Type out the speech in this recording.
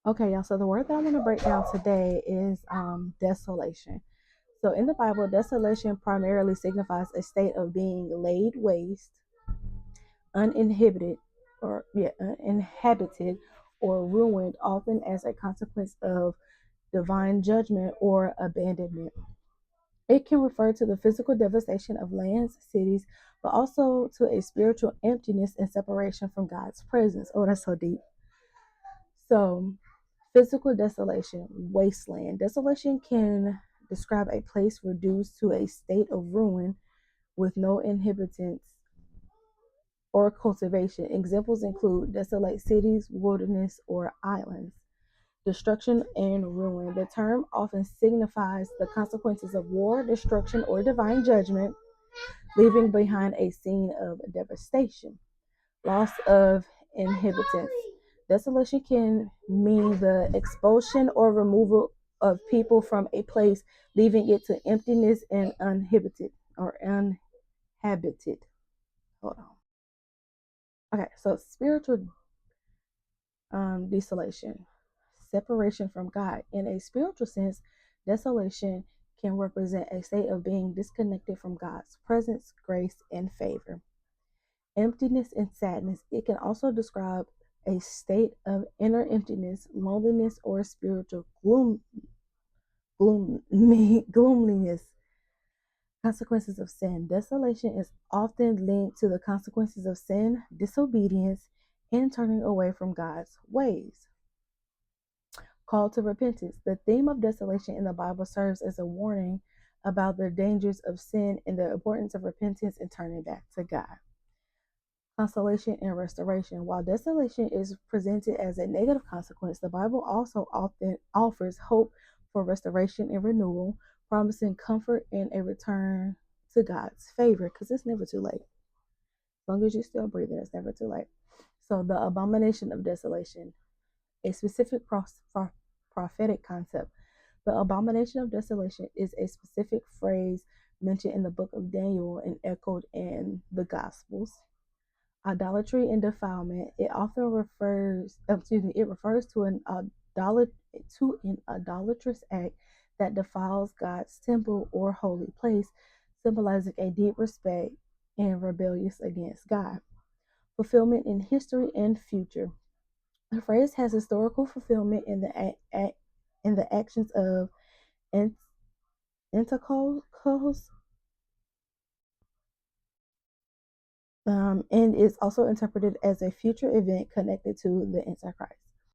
Okay, y'all. So the word that I want to break down today is desolation. So in the Bible, desolation primarily signifies a state of being laid waste, uninhibited, uninhabited, or ruined, often as a consequence of divine judgment or abandonment. It can refer to the physical devastation of lands, cities, but also to a spiritual emptiness and separation from God's presence. Oh, that's so deep. So, physical desolation, wasteland. Desolation can describe a place reduced to a state of ruin with no inhabitants or cultivation. Examples include desolate cities, wilderness, or islands. Destruction and ruin. The term often signifies the consequences of war, destruction, or divine judgment, leaving behind a scene of devastation. Loss of inhabitants. Desolation can mean the expulsion or removal of people from a place, leaving it to emptiness and uninhabited or uninhabited. Hold on. Okay, so spiritual desolation, separation from God. In a spiritual sense, desolation can represent a state of being disconnected from God's presence, grace, and favor. Emptiness and sadness. It can also describe a state of inner emptiness, loneliness, or spiritual gloomliness. Consequences of sin. Desolation is often linked to the consequences of sin, disobedience, and turning away from God's ways. Call to repentance. The theme of desolation in the Bible serves as a warning about the dangers of sin and the importance of repentance and turning back to God. Consolation and restoration. While desolation is presented as a negative consequence, the Bible also often offers hope for restoration and renewal, promising comfort and a return to God's favor because it's never too late. As long as you're still breathing, it's never too late. So, the abomination of desolation, a specific prophetic concept. The abomination of desolation is a specific phrase mentioned in the book of Daniel and echoed in the Gospels. Idolatry and defilement. It often refers, it refers to an idolatrous act that defiles God's temple or holy place, symbolizing a deep respect and rebellious against God. Fulfillment in history and future. The phrase has historical fulfillment in the actions of Antichos, and is also interpreted as a future event connected to the Antichrist.